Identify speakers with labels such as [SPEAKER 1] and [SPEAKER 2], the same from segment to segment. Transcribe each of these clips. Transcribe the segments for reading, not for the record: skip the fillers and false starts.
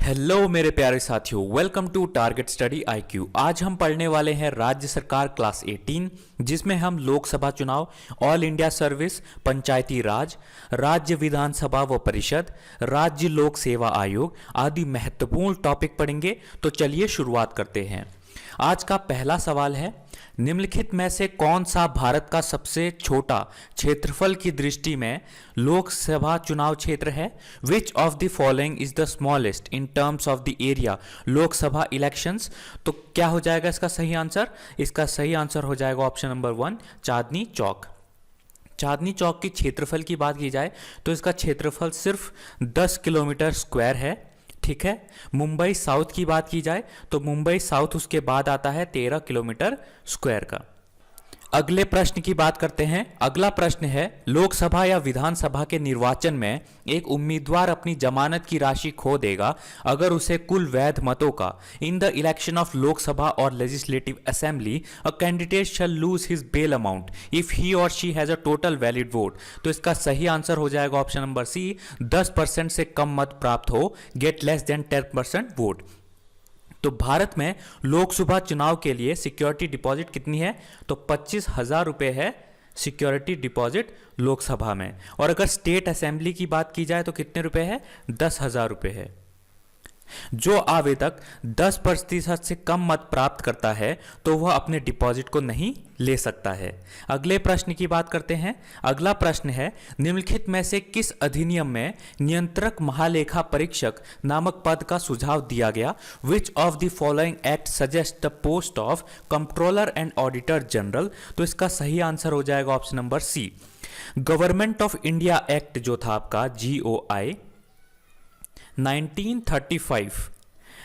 [SPEAKER 1] Hello मेरे प्यारे साथियों, welcome to target study IQ. आज हम पढ़ने वाले हैं राज्य सरकार क्लास 18, जिसमें हम लोकसभा चुनाव, ऑल इंडिया सर्विस, पंचायती राज, राज्य विधानसभा व परिषद, राज्य लोक सेवा आयोग आदि महत्वपूर्ण टॉपिक पढ़ेंगे। तो चलिए शुरुआत करते हैं। आज का पहला सवाल है, निम्नलिखित में से कौन सा भारत का सबसे छोटा क्षेत्रफल की दृष्टि में लोकसभा चुनाव क्षेत्र है? Which of the following is the smallest in terms of the area Lok Sabha elections? तो क्या हो जाएगा इसका सही आंसर? इसका सही आंसर हो जाएगा ऑप्शन नंबर 1, चांदनी चौक। चांदनी चौक की क्षेत्रफल की बात की जाए तो इसका क्षेत्रफल सिर्फ 10 किलोमीटर स्क्वायर है। ठीक है। मुंबई साउथ की बात की जाए तो मुंबई साउथ उसके बाद आता है 13 किलोमीटर स्क्वायर का। अगले प्रश्न की बात करते हैं। अगला प्रश्न है, लोकसभा या विधानसभा के निर्वाचन में एक उम्मीदवार अपनी जमानत की राशि खो देगा अगर उसे कुल वैध मतों का in the election of Lok Sabha or legislative assembly a candidate shall lose his bail amount if he or she has a total valid vote. तो इसका सही आंसर हो जाएगा ऑप्शन नंबर सी, 10% से कम मत प्राप्त हो, गेट लेस देन 10% वोट। तो भारत में लोकसभा चुनाव के लिए सिक्योरिटी डिपॉजिट कितनी है? तो 25,000 रुपये है सिक्योरिटी डिपॉजिट लोकसभा में। और अगर स्टेट असेंबली की बात की जाए तो कितने रुपए है? 10,000 रुपये है। जो आवेदक 10% से कम मत प्राप्त करता है तो वह अपने डिपॉजिट को नहीं ले सकता है। अगले प्रश्न की बात करते हैं। अगला प्रश्न है, निम्नलिखित में से किस अधिनियम में नियंत्रक महालेखा परीक्षक नामक पद का सुझाव दिया गया? Which of the following act suggest the post of controller and auditor general? तो इसका सही आंसर हो जाएगा option number C, government of India act जो था आपका GOI 1935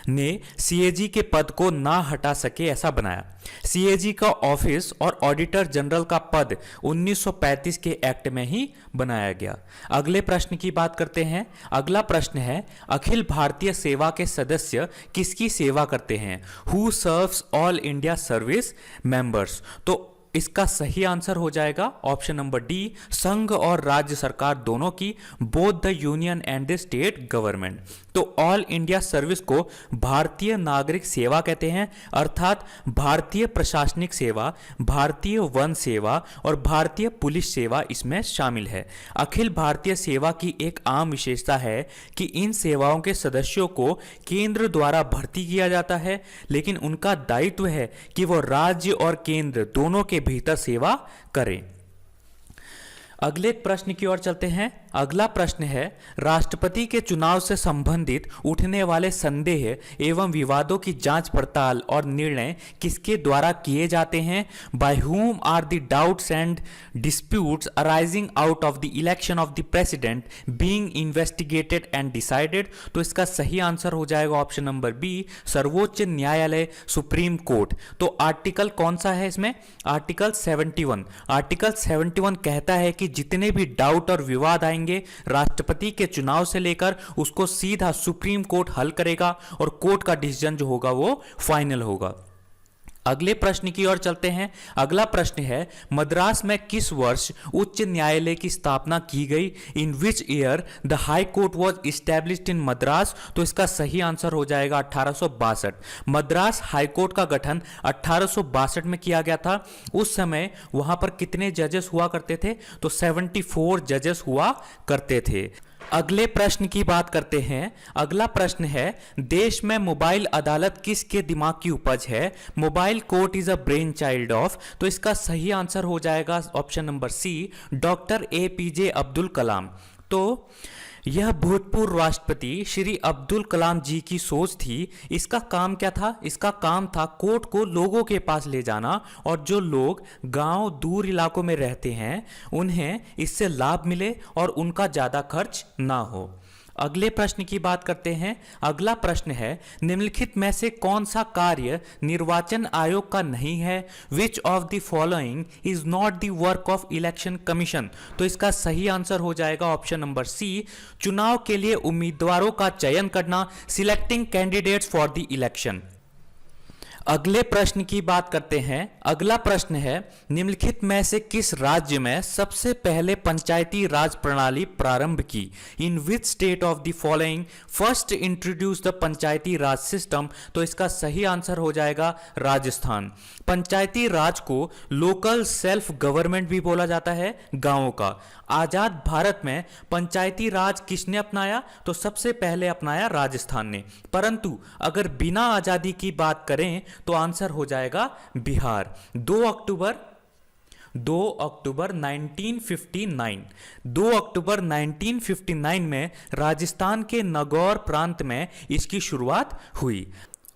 [SPEAKER 1] ने सीएजी के पद को ना हटा सके ऐसा बनाया। सीएजी का ऑफिस और ऑडिटर जनरल का पद 1935 के एक्ट में ही बनाया गया। अगले प्रश्न की बात करते हैं। अगला प्रश्न है, अखिल भारतीय सेवा के सदस्य किसकी सेवा करते हैं? Who serves all India service members? तो इसका सही आंसर हो जाएगा ऑप्शन नंबर डी, संघ और राज्य सरकार दोनों की, both the union and the state government. तो ऑल इंडिया सर्विस को भारतीय नागरिक सेवा कहते हैं, अर्थात भारतीय प्रशासनिक सेवा, भारतीय वन सेवा और भारतीय पुलिस सेवा इसमें शामिल है। अखिल भारतीय सेवा की एक आम विशेषता है कि इन सेवाओं के सदस्यों को केंद्र द्वारा भर्ती किया जाता है, लेकिन उनका दायित्व है कि वो राज्य और केंद्र दोनों के भीतर सेवा करें। अगले प्रश्न की ओर चलते हैं। अगला प्रश्न है, राष्ट्रपति के चुनाव से संबंधित उठने वाले संदेह एवं विवादों की जांच पड़ताल और निर्णय किसके द्वारा किए जाते हैं? By whom are the doubts and disputes arising out of the election of the president being investigated and decided? तो इसका सही आंसर हो जाएगा ऑप्शन नंबर बी, सर्वोच्च न्यायालय, सुप्रीम कोर्ट। तो आर्टिकल कौन सा है इसमें? आर्टिकल 71। आर्टिकल 71 कहता है कि जितने भी डाउट और विवाद आएंगे राष्ट्रपति के चुनाव से लेकर उसको सीधा सुप्रीम कोर्ट हल करेगा और कोर्ट का डिसीजन जो होगा वो फाइनल होगा। अगले प्रश्न की ओर चलते हैं। अगला प्रश्न है, मद्रास में किस वर्ष उच्च न्यायालय की स्थापना की गई? In which year the high court was established in Madras? तो इसका सही आंसर हो जाएगा 1862। मद्रास हाई कोर्ट का गठन 1862 में किया गया था। उस समय वहां पर कितने जजेस हुआ करते थे? तो 74 जजेस हुआ करते थे। अगले प्रश्न की बात करते हैं। अगला प्रश्न है, देश में मोबाइल अदालत किसके दिमाग की उपज है? Mobile court is a brain child of? तो इसका सही आंसर हो जाएगा option number C, doctor APJ Abdul Kalam. तो यह भूतपूर्व राष्ट्रपति श्री अब्दुल कलाम जी की सोच थी। इसका काम क्या था? इसका काम था कोर्ट को लोगों के पास ले जाना, और जो लोग गांव दूर इलाकों में रहते हैं उन्हें इससे लाभ मिले और उनका ज़्यादा खर्च ना हो। अगले प्रश्न की बात करते हैं। अगला प्रश्न है, निम्नलिखित में से कौन सा कार्य निर्वाचन आयोग का नहीं है? Which of the following is not the work of election commission? तो इसका सही आंसर हो जाएगा ऑप्शन नंबर सी, चुनाव के लिए उम्मीदवारों का चयन करना, selecting candidates for the election. अगले प्रश्न की बात करते हैं। अगला प्रश्न है, निम्नलिखित में से किस राज्य में सबसे पहले पंचायती राज प्रणाली प्रारंभ की? In which state of the following first introduce the panchayati raj system? तो इसका सही आंसर हो जाएगा राजस्थान। पंचायती राज को लोकल सेल्फ गवर्नमेंट भी बोला जाता है, गांवों का। आजाद भारत में पंचायती राज किसने अपनाया? तो सबसे पहले अपनाया राजस्थान ने। परंतु अगर बिना आजादी की बात करें तो आंसर हो जाएगा बिहार। 2 अक्टूबर 1959 2 अक्टूबर 1959 में राजस्थान के नागौर प्रांत में इसकी शुरुआत हुई।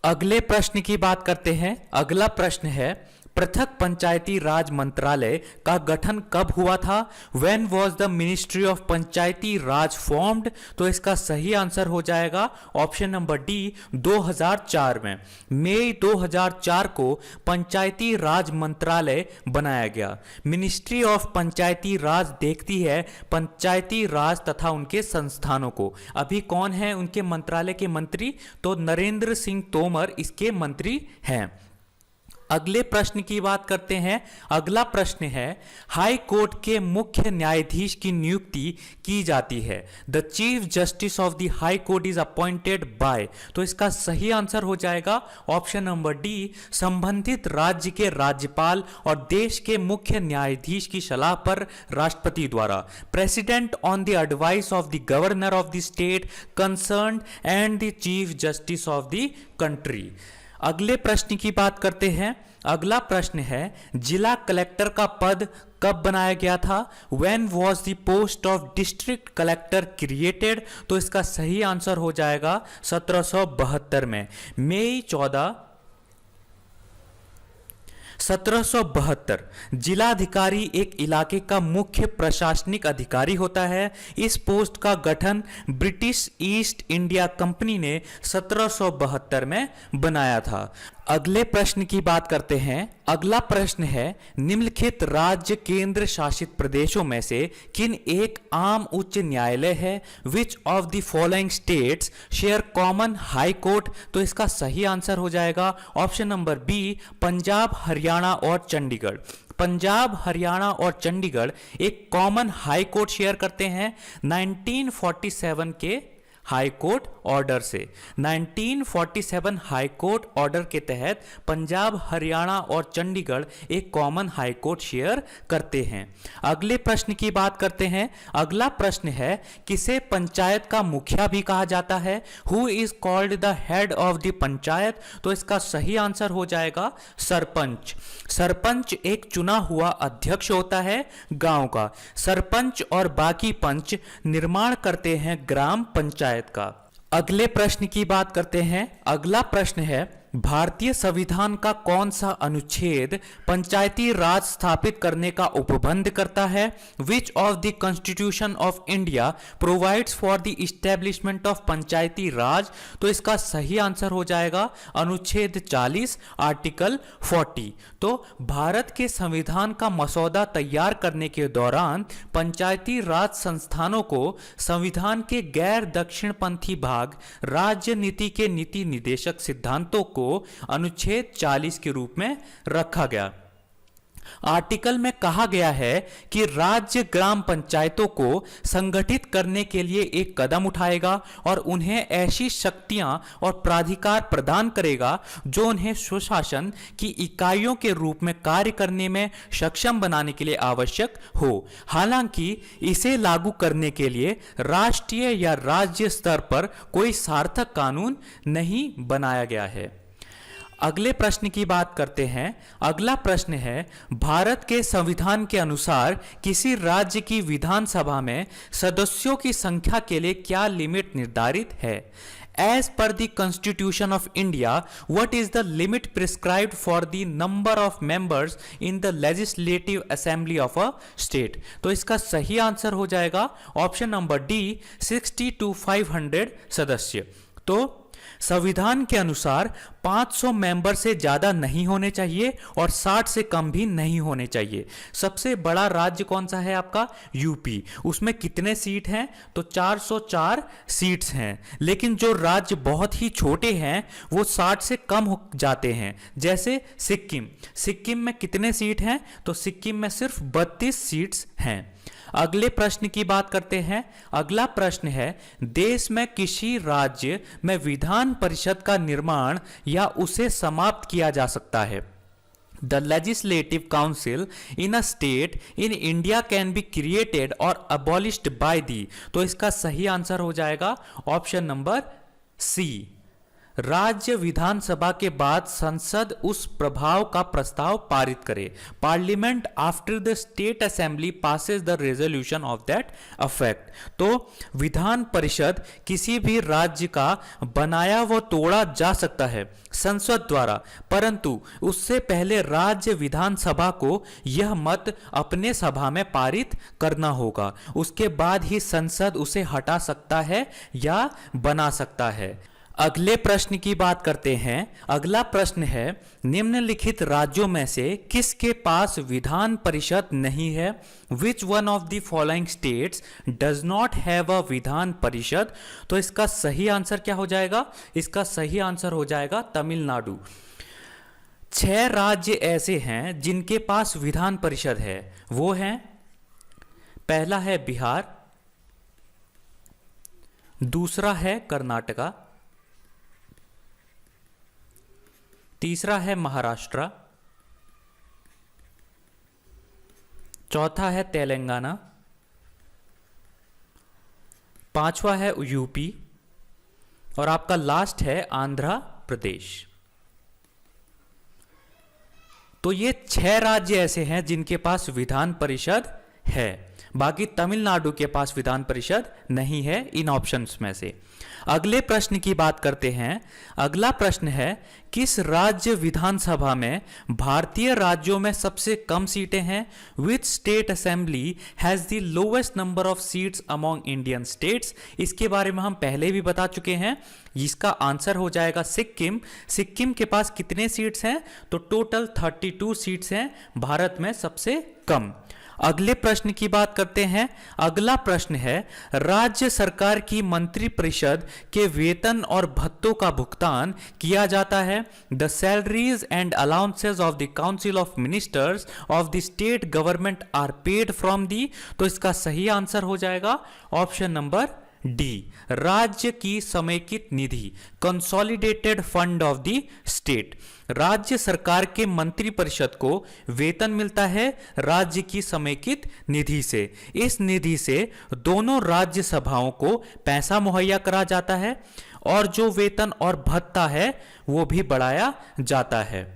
[SPEAKER 1] अगले प्रश्न की बात करते हैं। अगला प्रश्न है, पृथक पंचायती राज मंत्रालय का गठन कब हुआ था? When was the Ministry of Panchayati Raj formed? तो इसका सही आंसर हो जाएगा ऑप्शन नंबर डी, 2004 में। मई 2004 को पंचायती राज मंत्रालय बनाया गया। मिनिस्ट्री ऑफ पंचायती राज देखती है पंचायती राज तथा उनके संस्थानों को। अभी कौन है उनके मंत्रालय के मंत्री? तो नरेंद्र सिंह तोमर इसके मंत्री हैं। अगले प्रश्न की बात करते हैं। अगला प्रश्न है, हाई कोर्ट के मुख्य न्यायाधीश की नियुक्ति की जाती है। The chief justice of the high court is appointed by. तो इसका सही आंसर हो जाएगा ऑप्शन नंबर डी, संबंधित राज्य के राज्यपाल और देश के मुख्य न्यायाधीश की सलाह पर राष्ट्रपति द्वारा। President on the advice of the governor of the state concerned and the chief justice of the country. अगले प्रश्न की बात करते हैं। अगला प्रश्न है, जिला कलेक्टर का पद कब बनाया गया था? When was the post of district collector created? तो इसका सही आंसर हो जाएगा 1772 में। मई 14 1772। जिलाधिकारी एक इलाके का मुख्य प्रशासनिक अधिकारी होता है। इस पोस्ट का गठन ब्रिटिश ईस्ट इंडिया कंपनी ने 1772 में बनाया था। अगले प्रश्न की बात करते हैं। अगला प्रश्न है, निम्नलिखित राज्य केंद्र शासित प्रदेशों में से किन एक आम उच्च न्यायालय है? Which of the following states share common high court? तो इसका सही आंसर हो जाएगा option number B, Punjab, Haryana और चंडीगढ़। पंजाब, हरियाणा और चंडीगढ़ एक कॉमन हाई कोर्ट शेयर करते हैं 1947 के हाई कोर्ट ऑर्डर से। 1947 हाई कोर्ट ऑर्डर के तहत पंजाब, हरियाणा और चंडीगढ़ एक कॉमन हाई कोर्ट शेयर करते हैं। अगले प्रश्न की बात करते हैं। अगला प्रश्न है, किसे पंचायत का मुखिया भी कहा जाता है? Who is called the head of the panchayat? तो इसका सही आंसर हो जाएगा सरपंच। सरपंच एक चुना हुआ अध्यक्ष होता है गांव का। सरपंच और बाकी पंच निर्माण करते हैं ग्राम पंचायत का। अगले प्रश्न की बात करते हैं। अगला प्रश्न है, भारतीय संविधान का कौन सा अनुच्छेद पंचायती राज स्थापित करने का उपबंध करता है? Which of the constitution of India provides for the establishment of panchayati raj? तो इसका सही आंसर हो जाएगा अनुच्छेद 40 आर्टिकल 40। तो भारत के संविधान का मसौदा तैयार करने के दौरान पंचायती राज संस्थानों को संविधान के गैर दक्षिणपंथी भाग राज्य नीति के नीति निदेशक सिद्धांतों को अनुच्छेद 40 के रूप में रखा गया। आर्टिकल में कहा गया है कि राज्य ग्राम पंचायतों को संगठित करने के लिए एक कदम उठाएगा और उन्हें ऐसी शक्तियां और प्राधिकार प्रदान करेगा जो उन्हें स्वशासन की इकाइयों के रूप में कार्य करने में सक्षम बनाने के लिए आवश्यक हो। हालांकि इसे लागू करने के लिए राष्ट्रीय या राज्य स्तर पर कोई सार्थक कानून नहीं बनाया गया है। अगले प्रश्न की बात करते हैं। अगला प्रश्न है, भारत के संविधान के अनुसार किसी राज्य की विधानसभा में सदस्यों की संख्या के लिए क्या लिमिट निर्धारित है? As per the Constitution of India, what is the limit prescribed for the number of members in the Legislative Assembly of a state? तो इसका सही आंसर हो जाएगा ऑप्शन नंबर डी, 60 to 500 सदस्य। तो संविधान के अनुसार 500 मेंबर से ज़्यादा नहीं होने चाहिए और 60 से कम भी नहीं होने चाहिए। सबसे बड़ा राज्य कौन सा है आपका? यूपी। उसमें कितने सीट हैं? तो 404 सीट्स हैं। लेकिन जो राज्य बहुत ही छोटे हैं वो 60 से कम हो जाते हैं, जैसे सिक्किम। सिक्किम में कितने सीट हैं? तो सिक्किम में सिर्फ 32 सीट्स हैं। अगले प्रश्न की बात करते हैं। अगला प्रश्न है, देश में किसी राज्य में विधान परिषद का निर्माण या उसे समाप्त किया जा सकता है। The legislative council in a state in India can be created or abolished by the, तो इसका सही आंसर हो जाएगा ऑप्शन नंबर सी। राज्य विधानसभा के बाद संसद उस प्रभाव का प्रस्ताव पारित करे। Parliament after the state assembly passes the resolution of that affect. तो विधान परिषद किसी भी राज्य का बनाया व तोड़ा जा सकता है संसद द्वारा, परंतु उससे पहले राज्य विधानसभा को यह मत अपने सभा में पारित करना होगा। उसके बाद ही संसद उसे हटा सकता है या बना सकता है। अगले प्रश्न की बात करते हैं। अगला प्रश्न है, निम्नलिखित राज्यों में से किसके पास विधान परिषद नहीं है? Which one of the following states does not have a Vidhan Parishad? तो इसका सही आंसर क्या हो जाएगा? इसका सही आंसर हो जाएगा तमिलनाडु। 6 राज्य ऐसे हैं जिनके पास विधान परिषद है। वो हैं, पहला है बिहार, दूसरा है कर्नाटका, तीसरा है महाराष्ट्र, चौथा है तेलंगाना, पांचवा है यूपी और आपका लास्ट है आंध्र प्रदेश। तो ये 6 राज्य ऐसे हैं जिनके पास विधान परिषद है। बाकी तमिलनाडु के पास विधान परिषद नहीं है इन ऑप्शंस में से। अगले प्रश्न की बात करते हैं। अगला प्रश्न है, किस राज्य विधानसभा में भारतीय राज्यों में सबसे कम सीटें हैं? Which state assembly has the lowest number of seats among Indian states? इसके बारे में हम पहले भी बता चुके हैं। इसका आंसर हो जाएगा सिक्किम। सिक्किम के पास कितने सीट्स हैं? तो टोटल 32 सीट्स हैं, भारत में सबसे कम। अगले प्रश्न की बात करते हैं। अगला प्रश्न है, राज्य सरकार की मंत्रिपरिषद के वेतन और भत्तों का भुगतान किया जाता है। The salaries and allowances of the council of ministers of the state government are paid from the. तो इसका सही आंसर हो जाएगा ऑप्शन नंबर डी, राज्य की समेकित निधि, consolidated fund of the state. राज्य सरकार के मंत्रिपरिषद को वेतन मिलता है राज्य की समेकित निधि से। इस निधि से दोनों राज्य सभाओं को पैसा मुहैया करा जाता है और जो वेतन और भत्ता है वो भी बढ़ाया जाता है।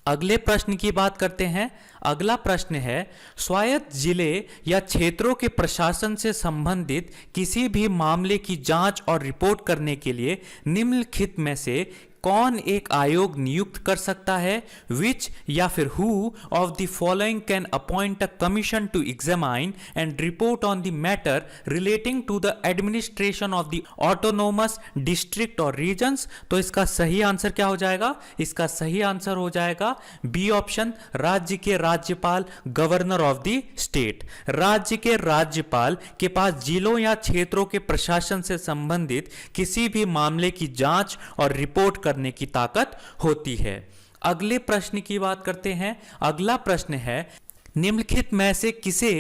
[SPEAKER 1] अगले प्रश्न की बात करते हैं। अगला प्रश्न है, स्वायत्त जिले या क्षेत्रों के प्रशासन से संबंधित किसी भी मामले की जांच और रिपोर्ट करने के लिए निम्नलिखित में से कौन एक आयोग नियुक्त कर सकता है? विच या फिर who of the following can appoint a commission to examine and report on the matter relating to the administration of the autonomous district और रीजन्स? तो इसका सही आंसर क्या हो जाएगा? इसका सही आंसर हो जाएगा बी ऑप्शन, राज्य के राज्यपाल, गवर्नर ऑफ द स्टेट। राज्य के राज्यपाल के पास जिलों या क्षेत्रों के प्रशासन से संबंधित किसी भी मामले की जांच और रिपोर्ट करने की ताकत होती है। अगले प्रश्न की बात करते हैं। अगला प्रश्न है, निम्नलिखित में से किसे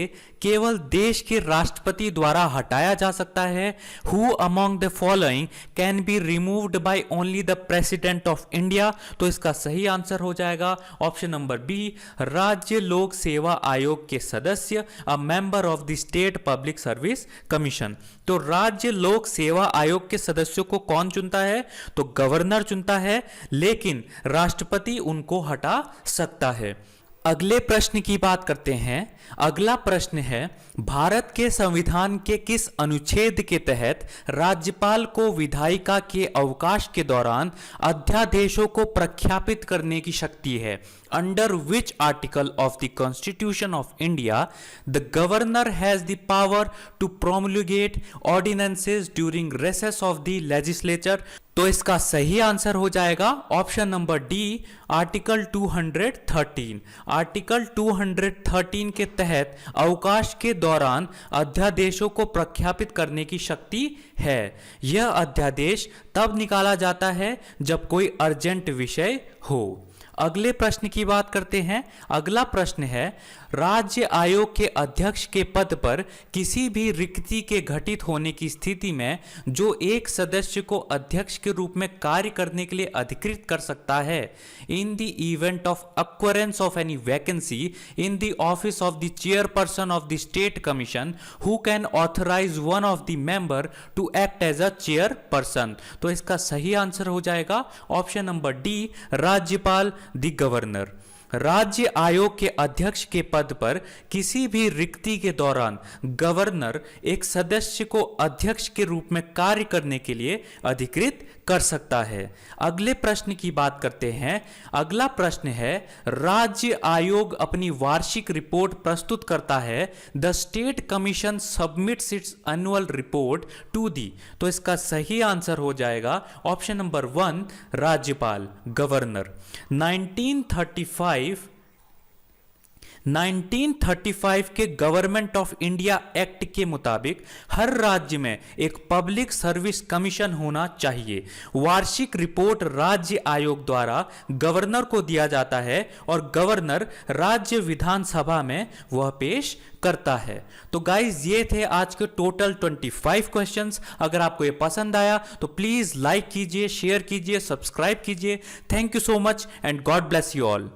[SPEAKER 1] केवल देश के राष्ट्रपति द्वारा हटाया जा सकता है? Who among the following can be removed by only the president of India? तो इसका सही आंसर हो जाएगा ऑप्शन नंबर बी, राज्य लोक सेवा आयोग के सदस्य, a member of the state public service commission. तो राज्य लोक सेवा आयोग के सदस्यों को कौन चुनता है? तो गवर्नर चुनता है, लेकिन राष्ट्रपति उनको हटा सकता है। अगले प्रश्न की बात करते हैं। अगला प्रश्न है, भारत के संविधान के किस अनुच्छेद के तहत राज्यपाल को विधायिका के अवकाश के दौरान अध्यादेशों को प्रख्यापित करने की शक्ति है? Under which article of the constitution of India the governor has the power to promulgate ordinances during recess of the legislature? तो इसका सही आंसर हो जाएगा option number D, article 213। Article 213 के तहत अवकाश के दौरान अध्यादेशों को प्रख्यापित करने की शक्ति है। यह अध्यादेश तब निकाला जाता है जब कोई अर्जेंट विषय हो। अगले प्रश्न की बात करते हैं। अगला प्रश्न है, राज्य आयोग के अध्यक्ष के पद पर किसी भी रिक्ति के घटित होने की स्थिति में जो एक सदस्य को अध्यक्ष के रूप में कार्य करने के लिए अधिकृत कर सकता है, in the event of occurrence of any vacancy in the office of the chairperson of the state commission who can authorise one of the member to act as a chairperson. तो इसका सही आंसर हो जाएगा option number D, राज्यपाल, the governor. राज्य आयोग के अध्यक्ष के पद पर किसी भी रिक्ति के दौरान गवर्नर एक सदस्य को अध्यक्ष के रूप में कार्य करने के लिए अधिकृत कर सकता है। अगले प्रश्न की बात करते हैं। अगला प्रश्न है, राज्य आयोग अपनी वार्षिक रिपोर्ट प्रस्तुत करता है। The state commission submits its annual report to the. तो इसका सही आंसर हो जाएगा ऑप्शन नंबर 1, राज्यपाल, गवर्नर। 1935 के गवर्नमेंट ऑफ इंडिया एक्ट के मुताबिक हर राज्य में एक पब्लिक सर्विस कमीशन होना चाहिए। वार्षिक रिपोर्ट राज्य आयोग द्वारा गवर्नर को दिया जाता है और गवर्नर राज्य विधानसभा में वह पेश करता है। तो गाइज, ये थे आज के टोटल 25 क्वेश्चंस। अगर आपको ये पसंद आया तो प्लीज लाइक कीजिए, शेयर कीजिए, सब्सक्राइब कीजिए। Thank you so much and God bless you all.